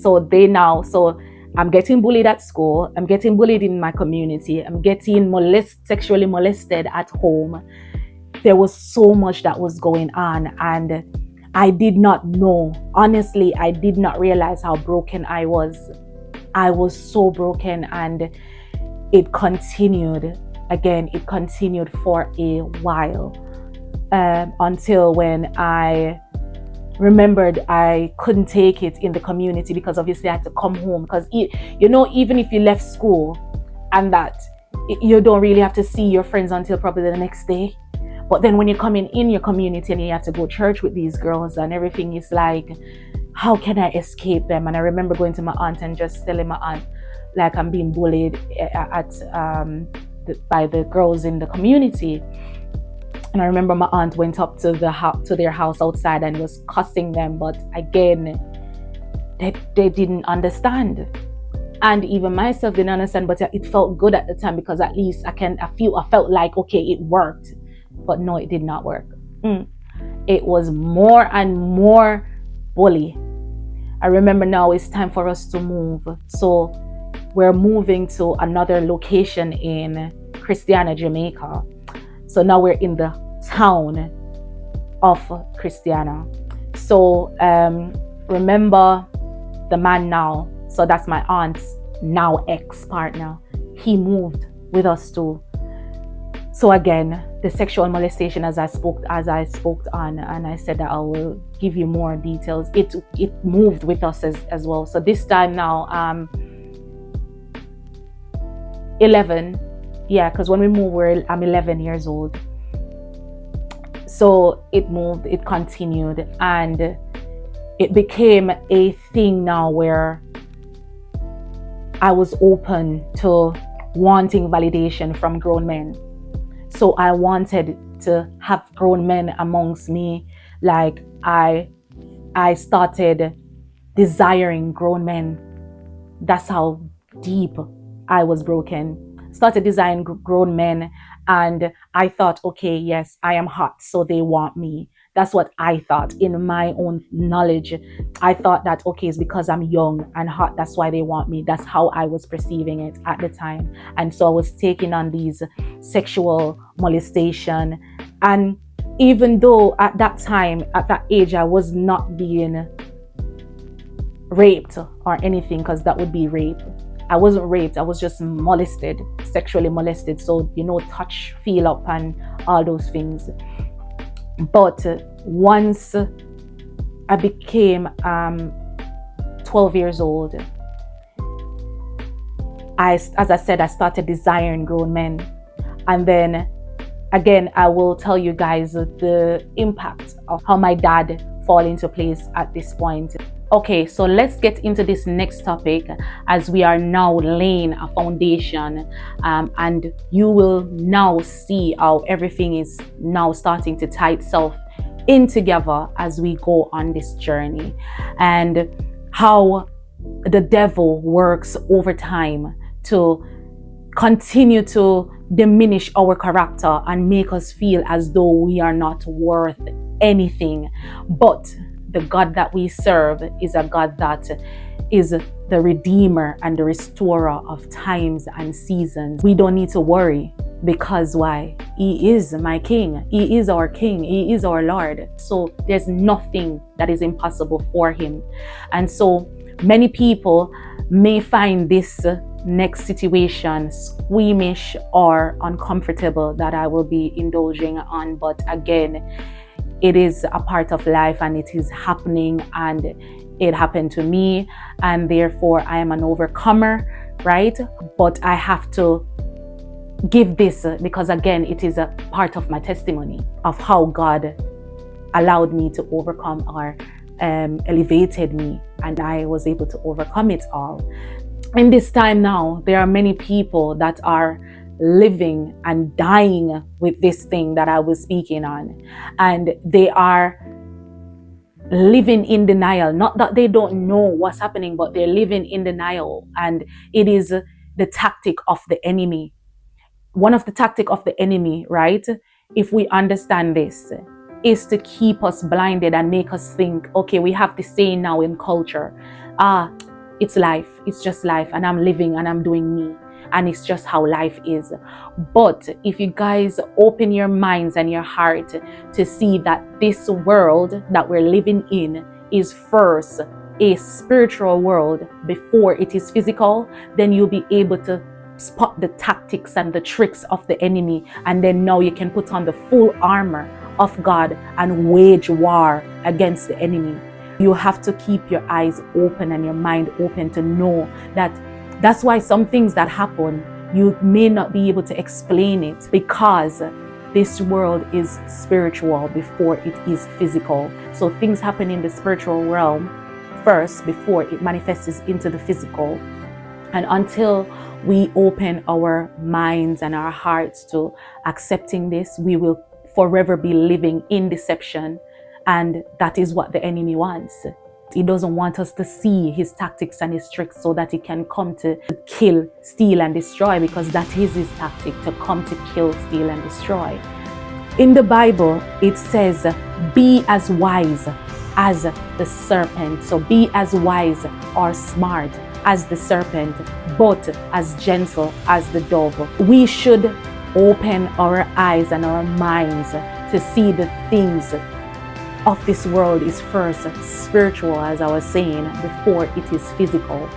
So I'm getting bullied at school, I'm getting bullied in my community, I'm getting sexually molested at home. There was so much that was going on, and I did not know. Honestly, I did not realize how broken I was. I was so broken, and it continued. Again, it continued for a while, until when I remembered I couldn't take it in the community, because obviously I had to come home, because even if you left school and that, you don't really have to see your friends until probably the next day. But then when you're coming in your community and you have to go to church with these girls and everything, is like, how can I escape them? And I remember going to my aunt and just telling my aunt, like, I'm being bullied by the girls in the community. And I remember my aunt went up to their house outside and was cussing them. But again, they didn't understand. And even myself didn't understand, but it felt good at the time, because at least I felt like, okay, it worked. But no, it did not work. It was more and more bully. I remember now it's time for us to move. So we're moving to another location in Christiana, Jamaica. So now we're in the town of Christiana. So remember the man now, so that's my aunt's now ex-partner, he moved with us too. So again, the sexual molestation, as I spoke on, and I said that I will give you more details, it moved with us as well. So this time now, 11, because when we moved, I'm 11 years old. So it moved, it continued, and it became a thing now where I was open to wanting validation from grown men. So I wanted to have grown men amongst me. Like I started desiring grown men. That's how deep I was broken. Started desiring grown men, and I thought, okay, yes, I am hot, so they want me. That's what I thought in my own knowledge. I thought that, okay, it's because I'm young and hot, that's why they want me. That's how I was perceiving it at the time. And so I was taking on these sexual molestation. And even though at that time, at that age, I was not being raped or anything, because that would be rape. I wasn't raped, I was just molested, sexually molested. So, touch, feel up and all those things. But once I became 12 years old, as I said, I started desiring grown men. And then again, I will tell you guys the impact of how my dad fall into place at this point. Okay, so let's get into this next topic, as we are now laying a foundation, and you will now see how everything is now starting to tie itself in together as we go on this journey, and how the devil works over time to continue to diminish our character and make us feel as though we are not worth anything. But the God that we serve is a God that is the redeemer and the restorer of times and seasons. We don't need to worry, because why? He is my King. He is our King. He is our Lord. So there's nothing that is impossible for him. And so many people may find this next situation squeamish or uncomfortable that I will be indulging on. But again, it is a part of life, and it is happening, and it happened to me, and therefore I am an overcomer, right? But I have to give this, because again, it is a part of my testimony of how God allowed me to overcome, or elevated me, and I was able to overcome it all. In this time now, there are many people that are living and dying with this thing that I was speaking on, and they are living in denial. Not that they don't know what's happening, but they're living in denial, and it is the tactic of the enemy. One of the tactic of the enemy, right, if we understand this, is to keep us blinded and make us think, okay, we have this saying now in culture, it's life, it's just life, and I'm living and I'm doing me, and it's just how life is. But if you guys open your minds and your heart to see that this world that we're living in is first a spiritual world before it is physical, then you'll be able to spot the tactics and the tricks of the enemy, and then now you can put on the full armor of God and wage war against the enemy. You have to keep your eyes open and your mind open to know that that's why some things that happen, you may not be able to explain it, because this world is spiritual before it is physical. So things happen in the spiritual realm first before it manifests into the physical. And until we open our minds and our hearts to accepting this, we will forever be living in deception. And that is what the enemy wants. He doesn't want us to see his tactics and his tricks so that he can come to kill, steal, and destroy, because that is his tactic, to come to kill, steal, and destroy. In the Bible, it says, be as wise as the serpent. So be as wise or smart as the serpent, but as gentle as the dove. We should open our eyes and our minds to see the things of this world is first spiritual, as I was saying, before it is physical.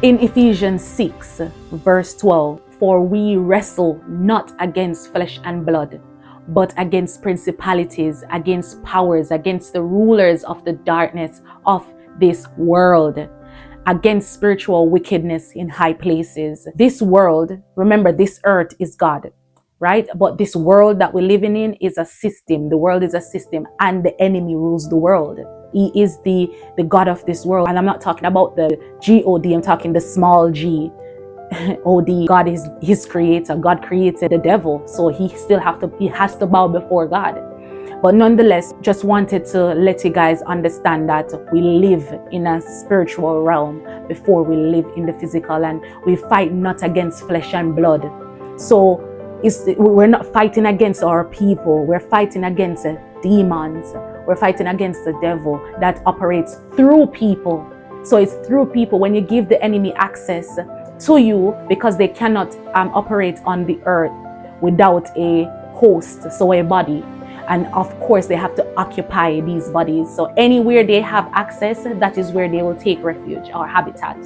In Ephesians 6 verse 12, for we wrestle not against flesh and blood, but against principalities, against powers, against the rulers of the darkness of this world, against spiritual wickedness in high places. This world, remember, this earth is God, right? But this world that we're living in is a system. The world is a system, and the enemy rules the world. He is the God of this world. And I'm not talking about the God, I'm talking the small g. OD. God is his creator. God created the devil, so he has to bow before God. But nonetheless, just wanted to let you guys understand that we live in a spiritual realm before we live in the physical, and we fight not against flesh and blood. So we're not fighting against our people. We're fighting against demons. We're fighting against the devil that operates through people. So it's through people. When you give the enemy access to you, because they cannot operate on the earth without a host, so a body. And of course, they have to occupy these bodies. So anywhere they have access, that is where they will take refuge or habitat.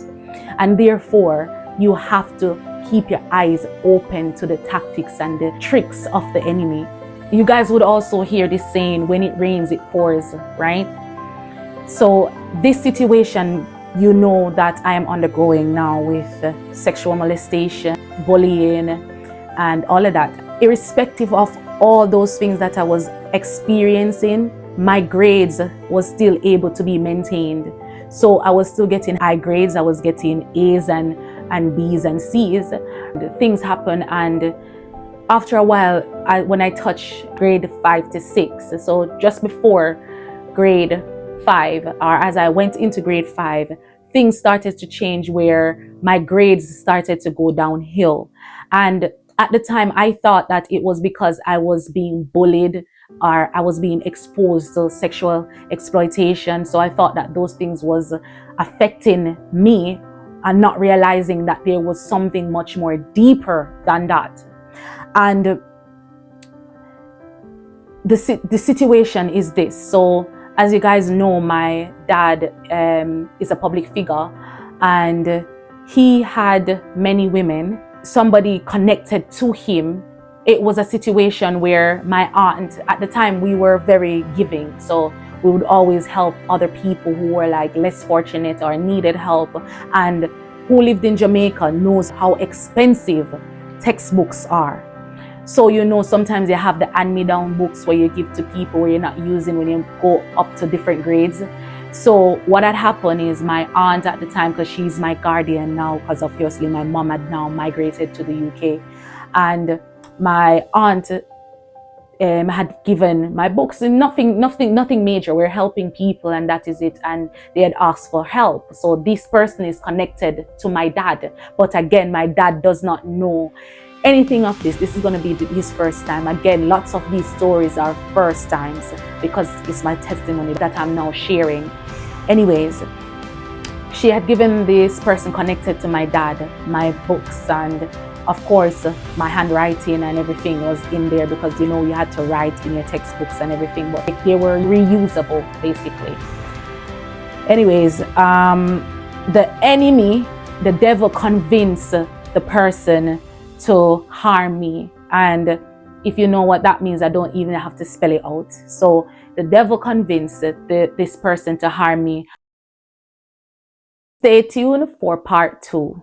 And therefore, you have to keep your eyes open to the tactics and the tricks of the enemy. You guys would also hear this saying, when it rains, it pours, right? So this situation, you know, that I am undergoing now with sexual molestation, bullying, and all of that. Irrespective of all those things that I was experiencing, my grades was still able to be maintained. So I was still getting high grades. I was getting A's and B's and C's. Things happen, and after a while, when I touched grade 5 to 6, so just before grade 5, or as I went into grade 5, things started to change where my grades started to go downhill. And at the time, I thought that it was because I was being bullied or I was being exposed to sexual exploitation. So I thought that those things was affecting me, and not realizing that there was something much more deeper than that. And the situation is this. So as you guys know, my dad is a public figure, and he had many women. Somebody connected to him. It was a situation where my aunt, at the time, we were very giving. So we would always help other people who were like less fortunate or needed help. And who lived in Jamaica knows how expensive textbooks are. So, you know, sometimes you have the hand-me-down books where you give to people where you're not using when you go up to different grades. So what had happened is my aunt at the time, because she's my guardian now, because obviously my mom had now migrated to the UK, and my aunt had given my books, and nothing major. We're helping people and that is it. And they had asked for help. So this person is connected to my dad. But again, my dad does not know anything of this. This is going to be his first time. Again, lots of these stories are first times because it's my testimony that I'm now sharing. Anyways, She had given this person connected to my dad my books, and of course my handwriting and everything was in there, because you know you had to write in your textbooks and everything, but they were reusable basically. Anyways, the enemy, the devil, convinced the person to harm me. And if you know what that means, I don't even have to spell it out. So the devil convinced this person to harm me. Stay tuned for part 2.